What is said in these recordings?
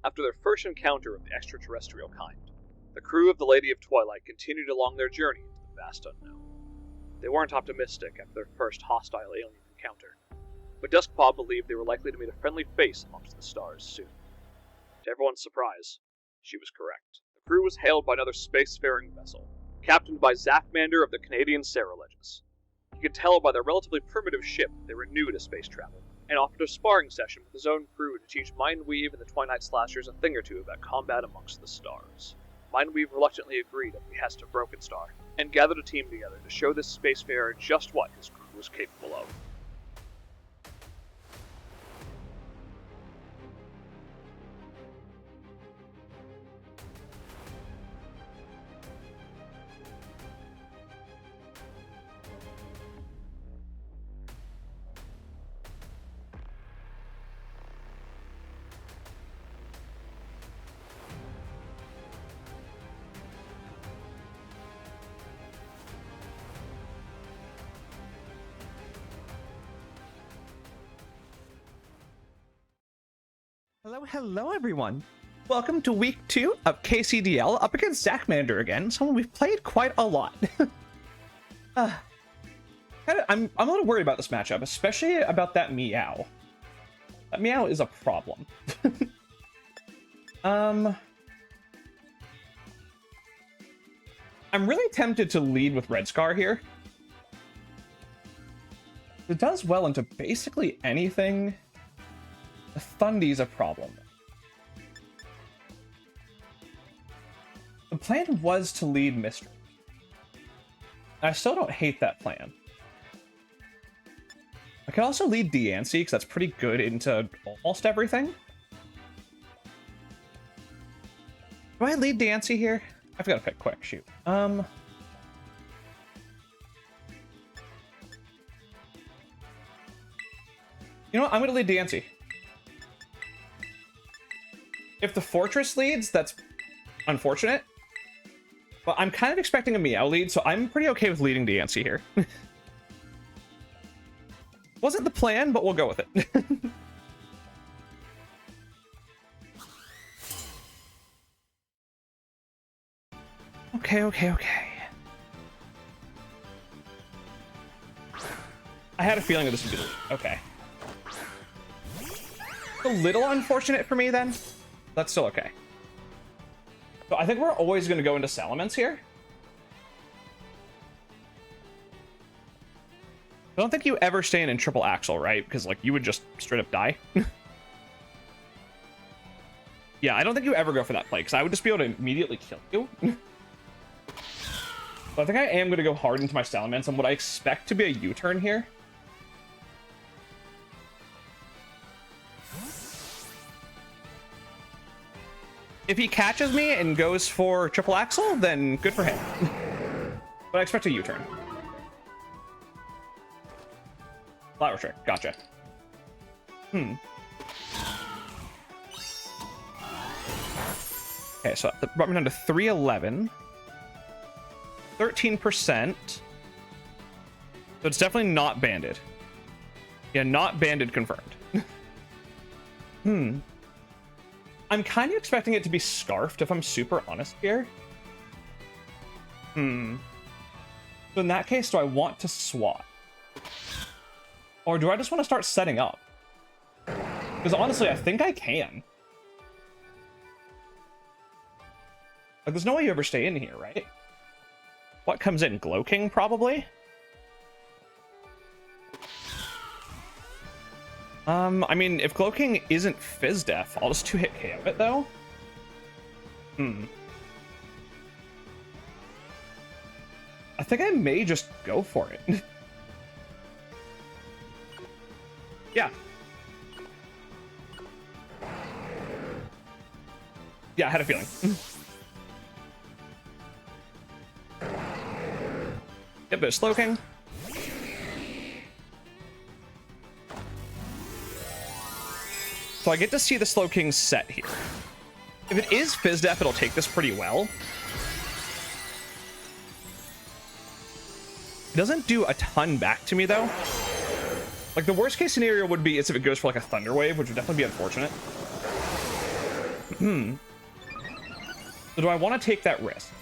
After their first encounter with the extraterrestrial kind, the crew of the Lady of Twilight continued along their journey into the vast unknown. They weren't optimistic after their first hostile alien encounter, but Duskpaw believed they were likely to meet a friendly face amongst the stars soon. To everyone's surprise, she was correct. The crew was hailed by another spacefaring vessel, captained by Zafmander of the Canadian Sarah-Ledges. You could tell by their relatively primitive ship they were new to space travel, and offered a sparring session with his own crew to teach Mindweave and the Twilight Slashers a thing or two about combat amongst the stars. Mindweave reluctantly agreed at the behest of Broken Star, and gathered a team together to show this spacefarer just what his crew was capable of. Hello everyone! Welcome to week 2 of KCDL up against Zafmander again, someone we've played quite a lot. I'm a little worried about this matchup, especially about that meow. That meow is a problem. I'm really tempted to lead with Red Scar here. It does well into basically anything. The Thundy's a problem. The plan was to lead Misdreavus. I still don't hate that plan. I could also lead Deancy, because that's pretty good into almost everything. Do I lead Deancy here? I've got to pick quick, shoot. You know what? I'm going to lead Deancy. If the Fortress leads, that's unfortunate. But I'm kind of expecting a Meow lead, so I'm pretty okay with leading Deancy here. Wasn't the plan, but we'll go with it. Okay. I had a feeling that this would be the lead. Okay. A little unfortunate for me, then. That's still okay. So I think we're always going to go into Salamence here. I don't think you ever stand in triple axle, right? Because, like, you would just straight up die. Yeah, I don't think you ever go for that play, because I would just be able to immediately kill you. But I think I am going to go hard into my Salamence, and what I expect to be a U-turn here. If he catches me and goes for triple axle, then good for him. But I expect a U-turn. Flower trick, gotcha. Okay, so that brought me down to 311. 13%. So it's definitely not banded. Yeah, not banded confirmed. I'm kind of expecting it to be scarfed, if I'm super honest here. So in that case, do I want to swat? Or do I just want to start setting up? Because honestly, I think I can. Like, there's no way you ever stay in here, right? What comes in? Glow King, probably? I mean, if Glow King isn't Fizz Death, I'll just 2-hit KO it, though. I think I may just go for it. Yeah. Yeah, I had a feeling. Yep, there's Slow King. So I get to see the Slow King set here. If it is Fizz Death, it'll take this pretty well. It doesn't do a ton back to me, though. Like, the worst case scenario would be is if it goes for, like, a Thunder Wave, which would definitely be unfortunate. So do I want to take that risk?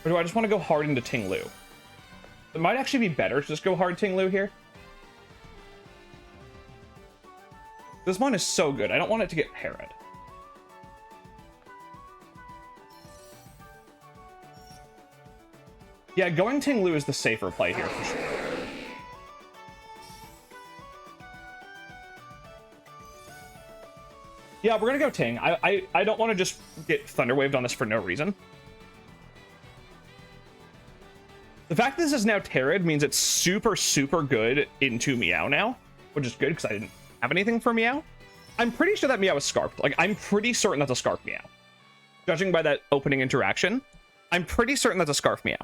Or do I just want to go hard into Ting Lu? It might actually be better to just go hard Ting Lu here. This one is so good. I don't want it to get parried. Yeah, going Ting Lu is the safer play here for sure. Yeah, we're gonna go Ting. I don't want to just get Thunderwaved on this for no reason. The fact that this is now Terrid means it's super, super good into Meow now, which is good because I didn't have anything for Meow. I'm pretty sure that Meow is Scarfed. Like, I'm pretty certain that's a Scarf Meow. Judging by that opening interaction, I'm pretty certain that's a Scarf Meow.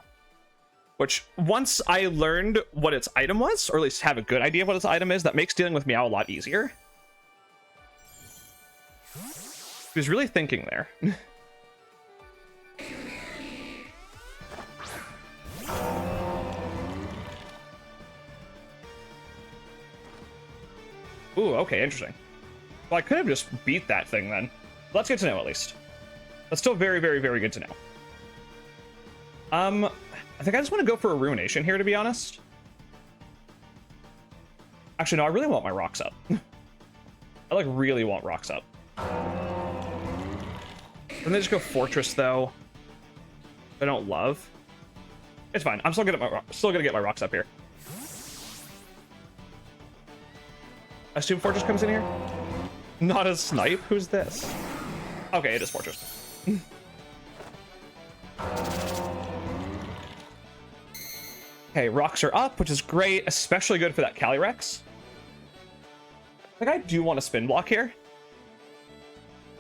Which, once I learned what its item was, or at least have a good idea of what its item is, that makes dealing with Meow a lot easier. He was really thinking there. Ooh, okay, interesting. Well, I could have just beat that thing then. That's good to know, at least. That's still very, very, very good to know. I think I just want to go for a Ruination here, to be honest. Actually, no, I really want my Rocks up. I, like, really want Rocks up. And they just go Fortress, though. I don't love. It's fine. I'm still gonna get my Rocks up here. I assume Fortress comes in here? Not a Snipe? Who's this? Okay, it is Fortress. Okay, Rocks are up, which is great, especially good for that Calyrex. I think I do want to Spin Block here.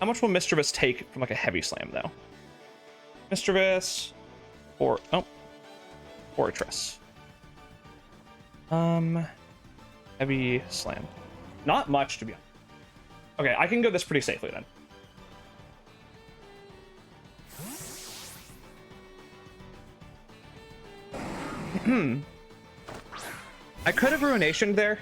How much will Misdreavus take from like a Heavy Slam, though? Misdreavus, or oh, Fortress. Heavy Slam. Not much, to be honest. Okay, I can go this pretty safely then. I could have Ruination there.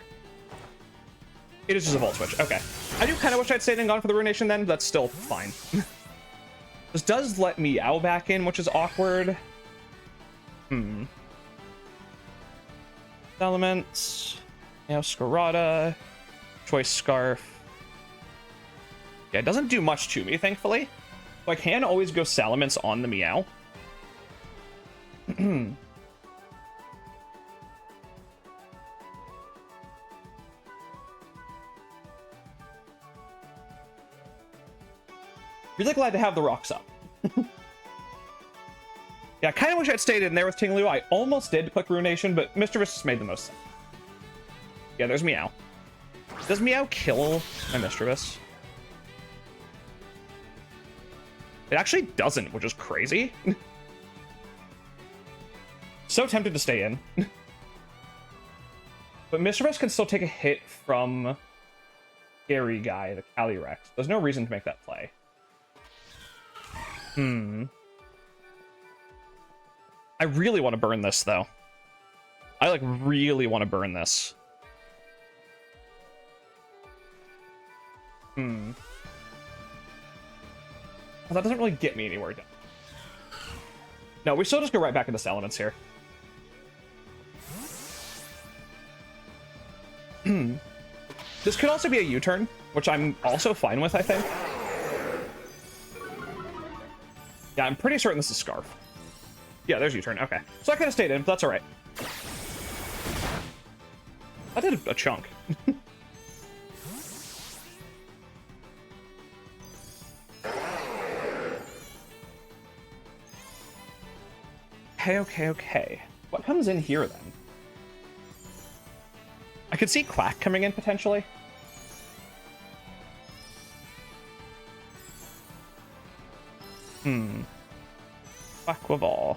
It is just a Volt Switch. Okay. I do kind of wish I'd stayed and gone for the Ruination then, but that's still fine. This does let Meow back in, which is awkward. Elements. Meow Scarada. Choice Scarf. Yeah, it doesn't do much to me, thankfully. So I can always go Salamence on the Meow. Really glad to have the Rocks up. Yeah, I kind of wish I'd stayed in there with Ting Lu. I almost did click Ruination, but Misdreavus just made the most sense. Yeah, there's Meow. Does Meow kill my Misdreavus? It actually doesn't, which is crazy. So tempted to stay in. But Misdreavus can still take a hit from Scary Guy, the Calyrex. There's no reason to make that play. I really want to burn this, though. I, like, really want to burn this. Well, that doesn't really get me anywhere. No, we still just go right back into Salamence here. This could also be a U-turn, which I'm also fine with, I think. Yeah, I'm pretty certain this is Scarf. Yeah, there's U-turn. Okay. So I could have stayed in, but that's all right. I did a chunk. Okay. What comes in here, then? I could see Quack coming in, potentially. Quackquaval.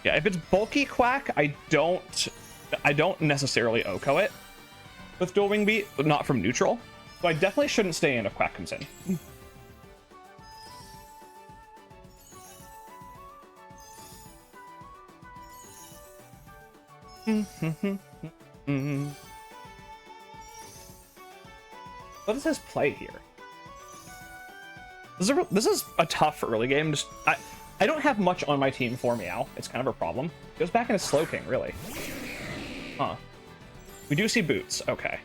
Yeah, if it's bulky Quack, I don't necessarily Oko it with Dual Wing Beat, but not from neutral. So I definitely shouldn't stay in if Quack comes in. What is his play here? This is a tough early game. Just I don't have much on my team for Meow. It's kind of a problem. It goes back into Slowking, really. Huh. We do see boots. Okay.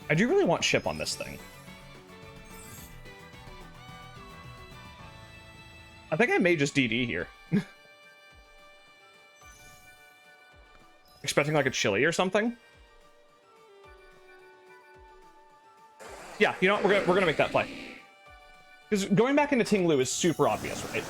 I do really want ship on this thing. I think I may just DD here. Expecting like a chili or something. Yeah, you know what? We're gonna make that play. Because going back into Ting Lu is super obvious, right?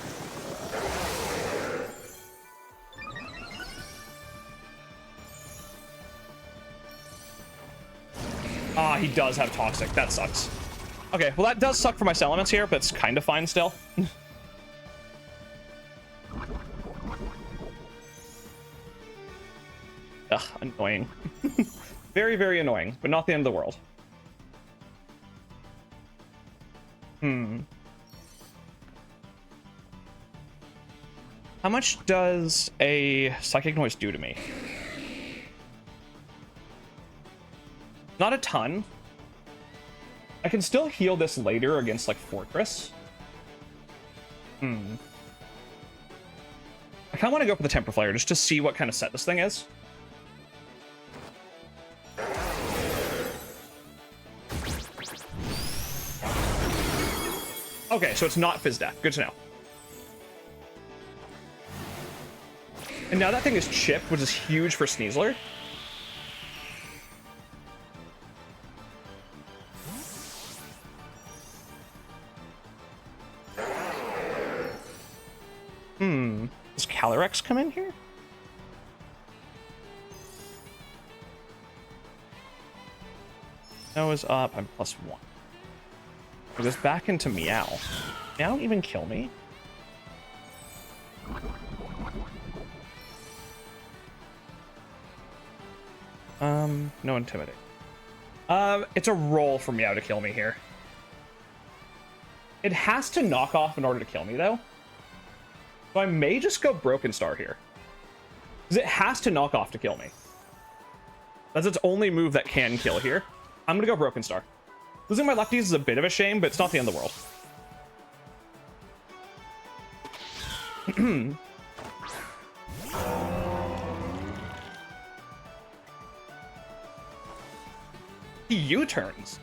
Ah, he does have Toxic. That sucks. Okay, well that does suck for my Salamence here, but it's kind of fine still. Ugh, annoying. Very, very annoying, but not the end of the world. How much does a Psychic Noise do to me? Not a ton. I can still heal this later against, like, Fortress. I kind of want to go for the Temper Flare just to see what kind of set this thing is. Okay, so it's not Fizz Death. Good to know. And now that thing is chipped, which is huge for Sneasler. Does Calyrex come in here? That was up. I'm +1. It goes back into Meow. Meow even kill me? No Intimidate. It's a roll for Meow to kill me here. It has to knock off in order to kill me, though. So I may just go Broken Star here. Because it has to knock off to kill me. That's its only move that can kill here. I'm gonna go Broken Star. Losing my lefties is a bit of a shame, but it's not the end of the world. He U-turns.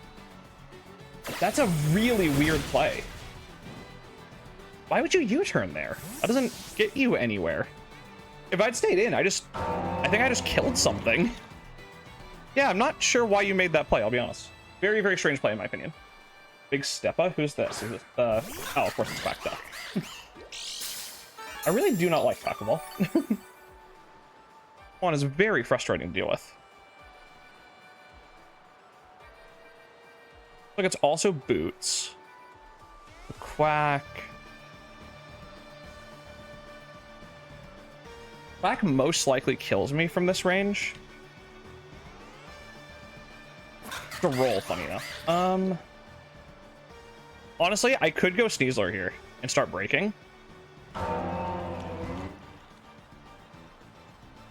That's a really weird play. Why would you U-turn there? That doesn't get you anywhere. If I'd stayed in, I think I just killed something. Yeah, I'm not sure why you made that play, I'll be honest. Very, very strange play, in my opinion. Big Steppa? Who's this? Is it, oh, of course it's Quackta. I really do not like Quackable. One is very frustrating to deal with. Look, it's also Boots. The Quack. Quack most likely kills me from this range. The roll, funny enough. Honestly, I could go Sneasler here and start breaking.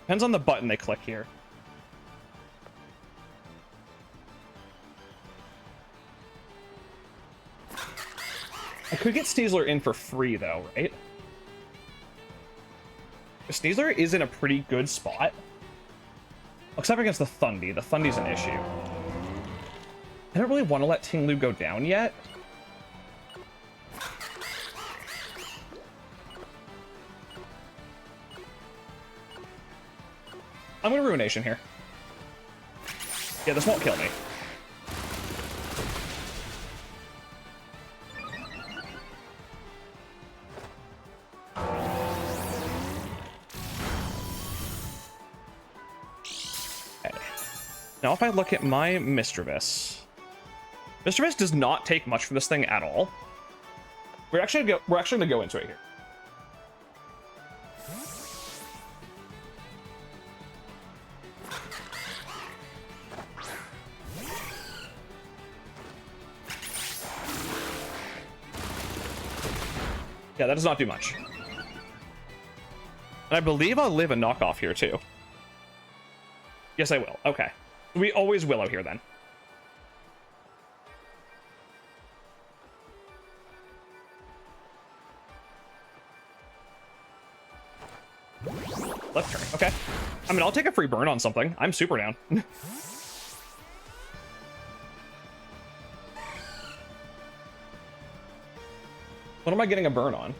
Depends on the button they click here. I could get Sneasler in for free, though, right? Sneasler is in a pretty good spot. Except against the Thundy. The Thundy's an issue. I don't really want to let Ting Lu go down yet. I'm gonna Ruination here. Yeah, this won't kill me. Okay. Now if I look at my Misdreavus, Misdreavus does not take much from this thing at all. We're actually gonna go into it here. Yeah, that does not do much. And I believe I'll live a knockoff here too. Yes, I will. Okay. We always Willow here then. Left turn. Okay. I mean, I'll take a free burn on something. I'm super down. What am I getting a burn on?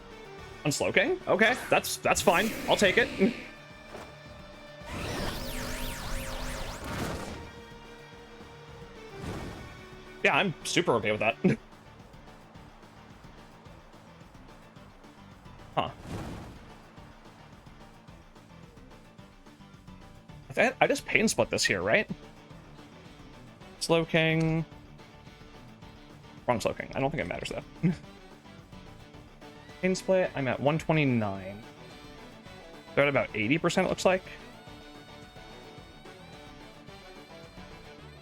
On Slowking? Okay, that's fine. I'll take it. Yeah, I'm super okay with that. Huh. I just pain split this here, right? Slowking. Wrong Slowking. I don't think it matters though. Pain split, I'm at 129. They're at about 80%, it looks like.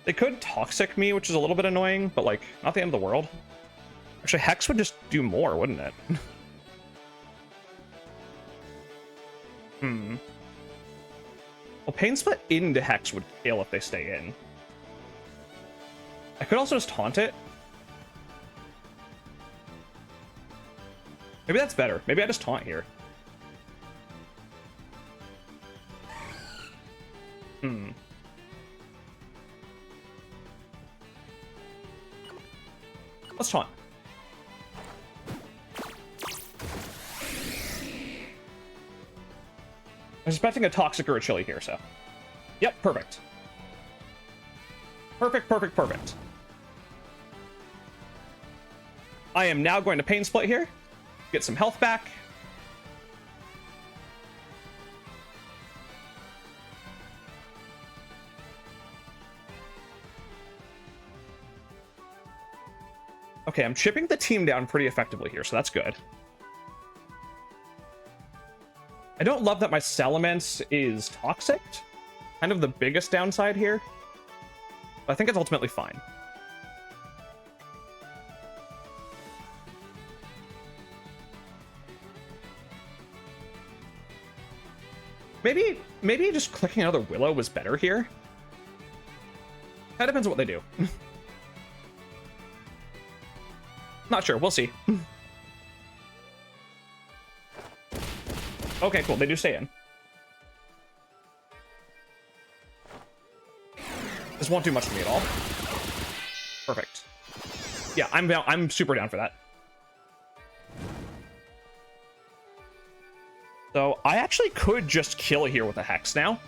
They could Toxic me, which is a little bit annoying, but like, not the end of the world. Actually, Hex would just do more, wouldn't it? Well, Pain Split into Hex would kill if they stay in. I could also just taunt it. Maybe that's better. Maybe I just taunt here. Let's taunt. I'm expecting a Toxic or a Chili here, so. Yep, perfect. Perfect, perfect, perfect. I am now going to Pain Split here. Get some health back. Okay, I'm chipping the team down pretty effectively here, so that's good. I don't love that my Salamence is Toxic. Kind of the biggest downside here. But I think it's ultimately fine. Maybe just clicking another Willow was better here. That depends on what they do. Not sure, we'll see. Okay, cool, they do stay in. This won't do much for me at all. Perfect. Yeah, I'm super down for that. So I actually could just kill here with a Hex now.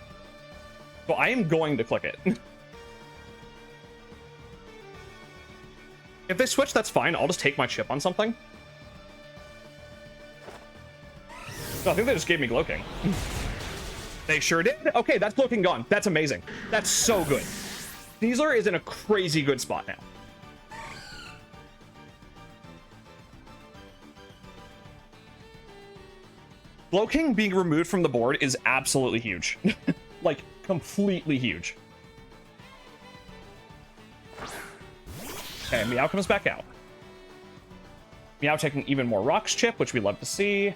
So I am going to click it. If they switch, that's fine. I'll just take my chip on something. No, I think they just gave me Glowking. They sure did. Okay, that's Glowking gone. That's amazing. That's so good. Sneasler is in a crazy good spot now. Glowking being removed from the board is absolutely huge. Like, completely huge. Okay, Meow comes back out. Meow taking even more Rocks chip, which we love to see.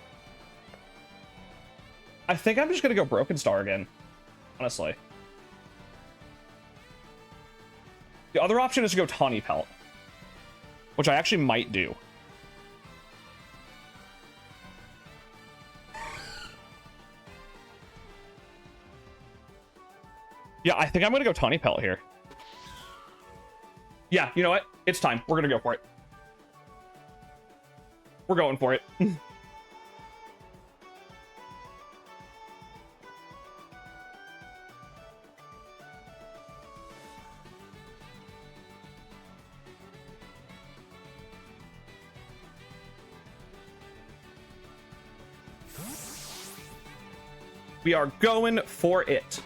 I think I'm just gonna go Broken Star again, honestly. The other option is to go Tawny Pelt, which I actually might do. Yeah, I think I'm gonna go Tawny Pelt here. Yeah, you know what? It's time. We're gonna go for it. We're going for it. We are going for it.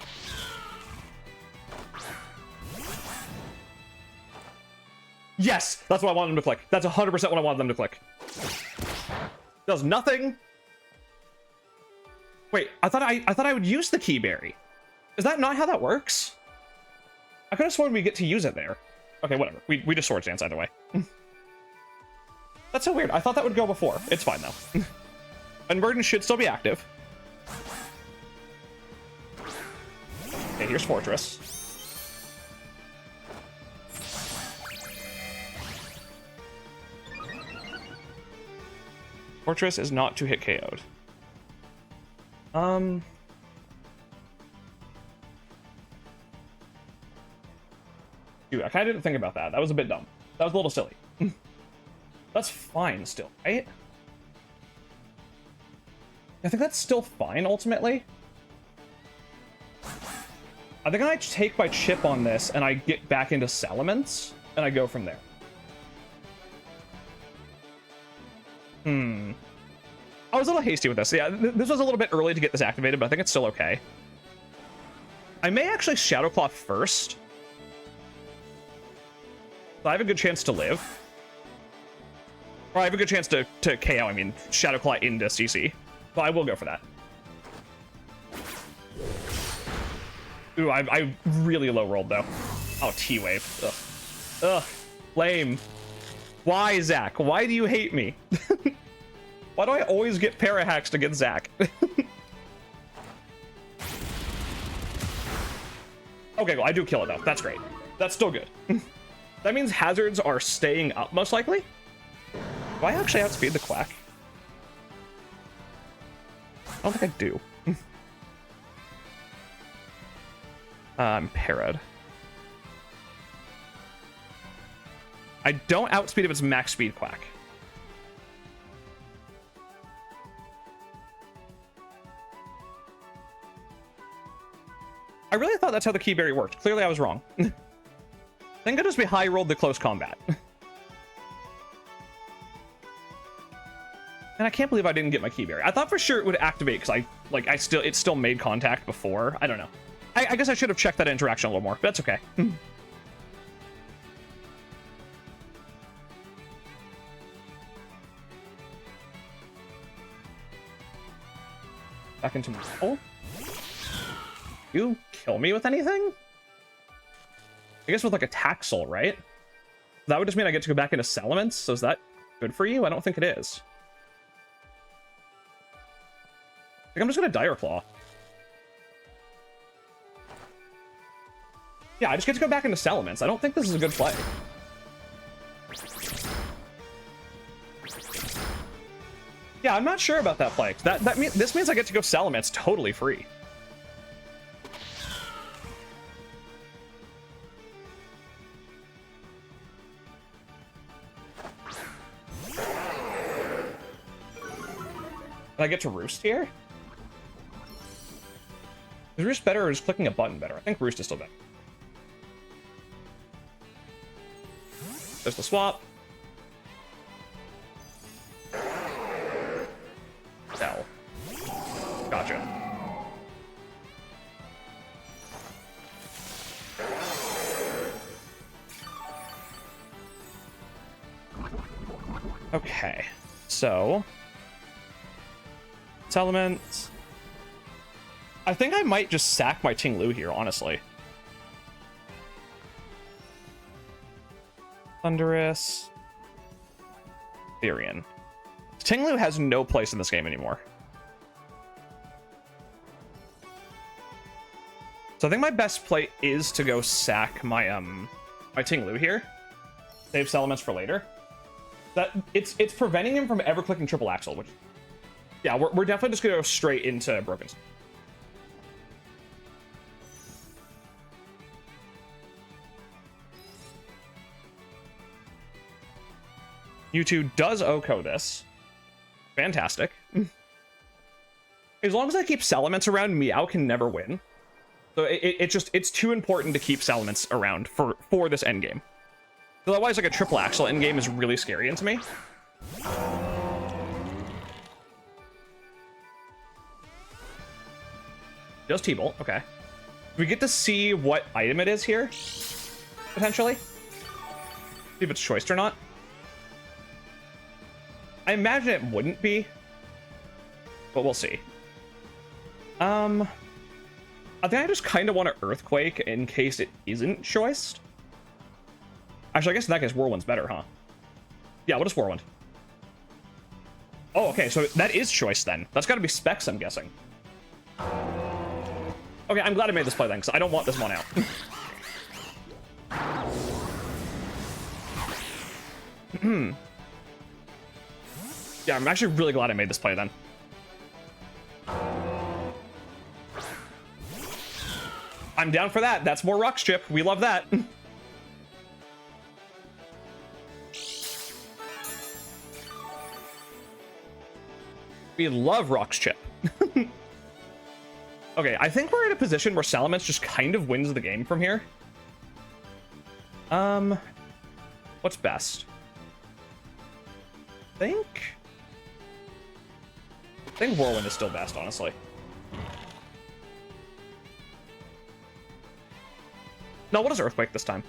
Yes, that's what I wanted them to click. That's 100% what I wanted them to click. Does nothing. Wait, I thought I would use the Key Berry. Is that not how that works? I could have sworn we get to use it there. Okay, whatever. We just Swords Dance either way. That's so weird. I thought that would go before. It's fine though. Unburden should still be active. Okay, here's Fortress. Fortress is not to hit KO'd. Dude, I kind of didn't think about that. That was a bit dumb. That was a little silly. That's fine still, right? I think that's still fine, ultimately. I think I take my chip on this, and I get back into Salamence, and I go from there. I was a little hasty with this. Yeah, this was a little bit early to get this activated, but I think it's still okay. I may actually Shadow Claw first. So I have a good chance to live. Or I have a good chance to KO, I mean, Shadow Claw into CC. So I will go for that. Ooh, I really low rolled, though. Oh, T-Wave. Ugh. Ugh. Lame. Why, Zach? Why do you hate me? Why do I always get para-hacks against Zach? Okay, well, I do kill it, though. That's great. That's still good. That means hazards are staying up, most likely. Do I actually outspeed the Quack? I don't think I do. I'm parried. I don't outspeed if it's max speed Quack. I really thought that's how the key berry worked. Clearly I was wrong. I think I just be high rolled the close combat. And I can't believe I didn't get my key berry. I thought for sure it would activate because it still made contact before. I don't know. I guess I should have checked that interaction a little more, but that's okay. Back into my hole. You kill me with anything? I guess with like a Taxel, right? That would just mean I get to go back into Salamence, so is that good for you? I don't think it is. I think I'm just gonna Dire Claw. Yeah, I just get to go back into Salamence. I don't think this is a good play. Yeah, I'm not sure about that play. This means I get to go Salamence totally free. Did I get to Roost here? Is Roost better or is clicking a button better? I think Roost is still better. There's the swap. Sell. Gotcha. Okay, so Salamence. I think I might just sack my Ting-Lu here, honestly. Thunderous. Therian. Ting-Lu has no place in this game anymore. So I think my best play is to go sack my my Ting-Lu here. Save Salamence for later. That it's preventing him from ever clicking triple axle, which yeah, we're definitely just gonna go straight into Broken. U2 does OHKO this. Fantastic. As long as I keep Salamence around, Meow can never win. So it's too important to keep Salamence around for this endgame. Otherwise, like a triple axle endgame is really scary into me. Just T-Bolt, okay. We get to see what item it is here, potentially. See if it's choiced or not. I imagine it wouldn't be, but we'll see. I think I just kind of want to Earthquake in case it isn't choiced. Actually, I guess in that case, Whirlwind's better, huh? Yeah, we'll just Whirlwind. Oh, okay, so that is choice then. That's got to be Specs, I'm guessing. Okay, I'm glad I made this play then, because I don't want this one out. Yeah, I'm actually really glad I made this play then. I'm down for that. That's more rocks chip. We love that. We love rocks chip. Okay, I think we're in a position where Salamence just kind of wins the game from here. What's best? I think Whirlwind is still best, honestly. No, what is Earthquake this time?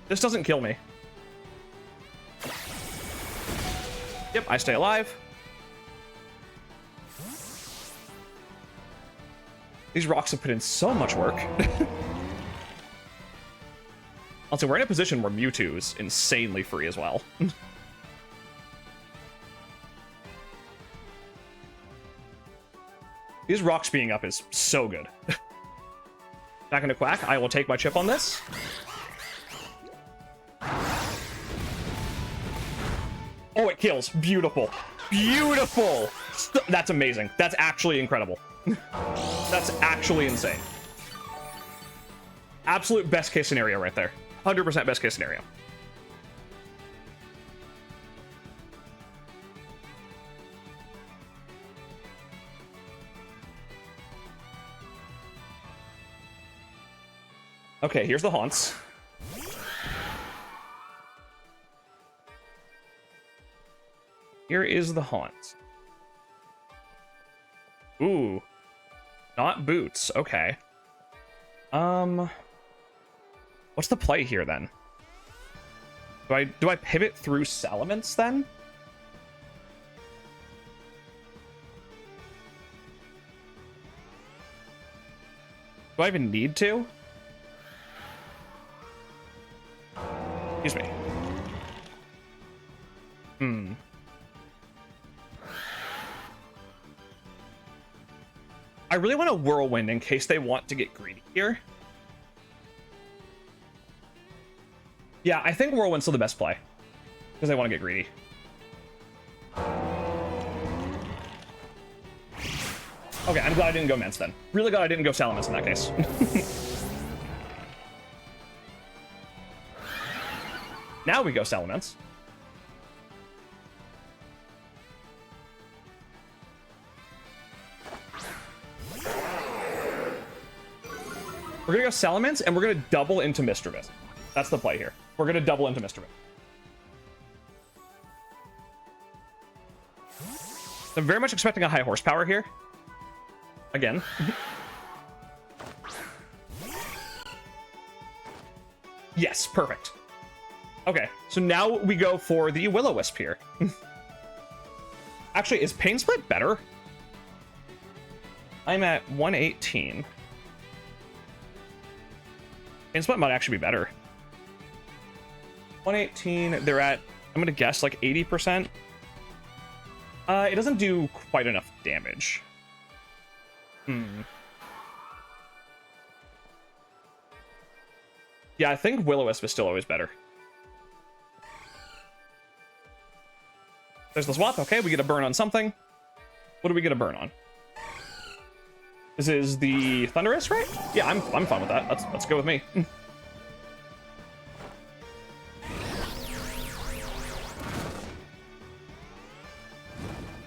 This doesn't kill me. Yep, I stay alive. These rocks have put in so much work. Also, we're in a position where Mewtwo is insanely free as well. These rocks being up is so good. Back into Quack. I will take my chip on this. Oh, it kills. Beautiful. Beautiful. That's amazing. That's actually incredible. That's actually insane. Absolute best case scenario right there. 100% best case scenario. Okay, here's the haunts. Here is the haunt. Ooh. Not boots. Okay. What's the play here then? Do I pivot through Salamence then? Do I even need to? Excuse me. I really want a Whirlwind in case they want to get greedy here. Yeah, I think Whirlwind's still the best play. Because they want to get greedy. Okay, I'm glad I didn't go Mence then. Really glad I didn't go Salamence in that case. Now we go Salamence. We're gonna go Salamence, and we're gonna double into Misdreavus. That's the play here. We're gonna double into Misdreavus. I'm very much expecting a high horsepower here. Again. Yes, perfect. Okay, so now we go for the Will-O-Wisp here. Actually, is Pain Split better? I'm at 118. Pain Split might actually be better. 118, they're at, I'm gonna guess, like 80%. It doesn't do quite enough damage. Yeah, I think Will-O-Wisp is still always better. There's the swap. Okay, we get a burn on something. What do we get a burn on? This is the Thunderous, right? Yeah, I'm fine with that. Let's go with me.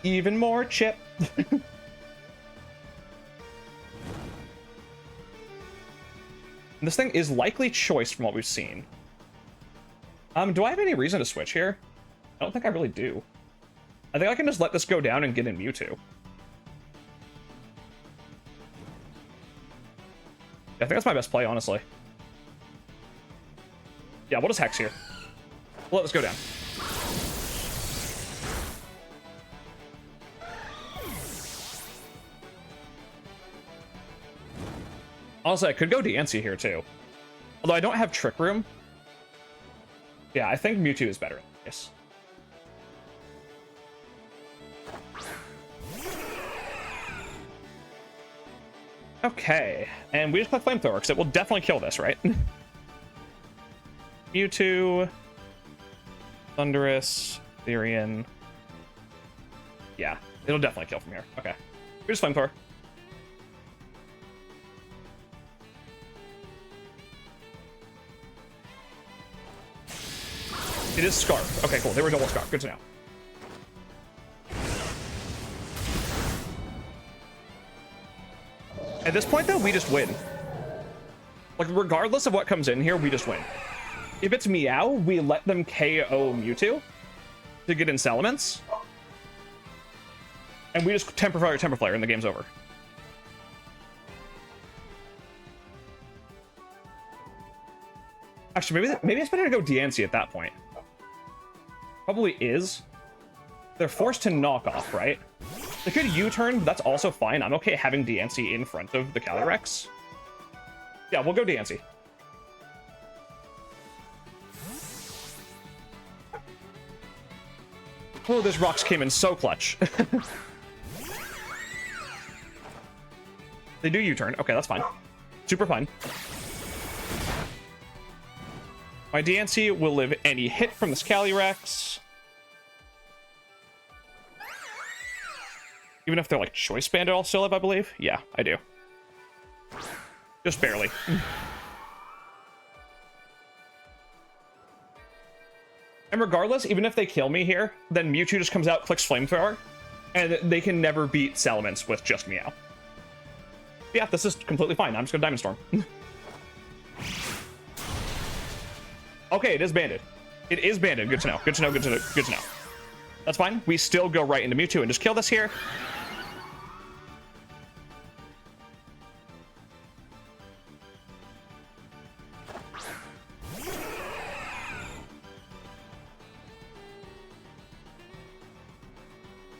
Even more chip. This thing is likely choice from what we've seen. Do I have any reason to switch here? I don't think I really do. I think I can just let this go down and get in Mewtwo. I think that's my best play, honestly. Yeah, we'll just Hex here. We'll let this go down. Honestly, I could go Diancie here, too. Although I don't have Trick Room. Yeah, I think Mewtwo is better in this. Okay, and we just click Flamethrower, because it will definitely kill this, right? Mewtwo, Thunderous, Therian. Yeah, it'll definitely kill from here. Okay, we just Flamethrower. It is Scarf. Okay, cool. They were double Scarf. Good to know. At this point, though, we just win. Like, regardless of what comes in here, we just win. If it's Meow, we let them KO Mewtwo to get in Salamence. And we just Temper Flare, and the game's over. Actually, maybe it's better to go Diancie at that point. Probably is. They're forced to knock off, right? They could U-turn, but that's also fine. I'm okay having Diancie in front of the Calyrex. Yeah, we'll go Diancie. Oh, those rocks came in so clutch. They do U-turn. Okay, that's fine. Super fine. My Diancie will live any hit from this Calyrex. Even if they're like Choice Banded, I'll still live, I believe. Yeah, I do. Just barely. And regardless, even if they kill me here, then Mewtwo just comes out, clicks Flamethrower, and they can never beat Salamence with just Meow. Yeah, this is completely fine. I'm just gonna Diamond Storm. Okay, it is banded. It is banded. Good to know. Good to know. Good to know. Good to know. That's fine. We still go right into Mewtwo and just kill this here.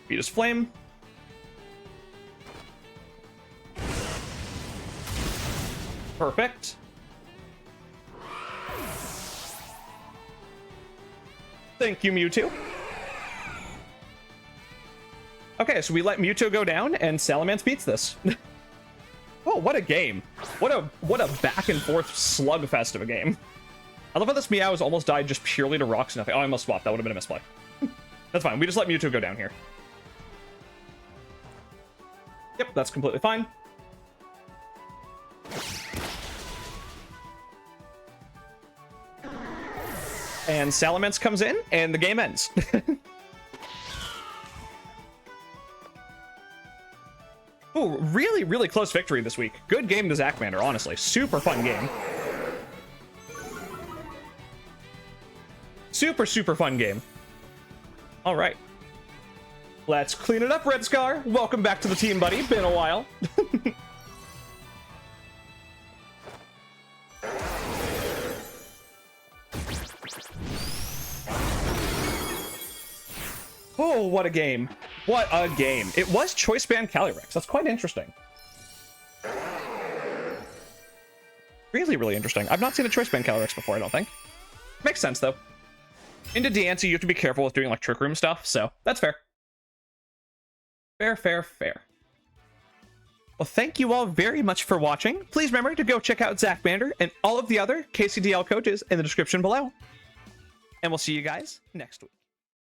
Beat Flame. Perfect. Thank you, Mewtwo. Okay, so we let Mewtwo go down, and Salamence beats this. Oh, what a game. What a back and forth slugfest of a game. I love how this Meow has almost died just purely to rocks and nothing. Oh, I almost swapped. That would have been a misplay. That's fine. We just let Mewtwo go down here. Yep, that's completely fine. And Salamence comes in, and the game ends. Ooh, really, really close victory this week. Good game to Zachmander, honestly. Super fun game. Super, super fun game. All right. Let's clean it up, Red Scar. Welcome back to the team, buddy. Been a while. Oh, what a game. What a game. It was Choice Band Calyrex. That's quite interesting. Really, really interesting. I've not seen a Choice Band Calyrex before, I don't think. Makes sense, though. Into Diancie, you have to be careful with doing, like, Trick Room stuff, so that's fair. Fair, fair, fair. Well, thank you all very much for watching. Please remember to go check out Zachmander and all of the other KCDL coaches in the description below. And we'll see you guys next week.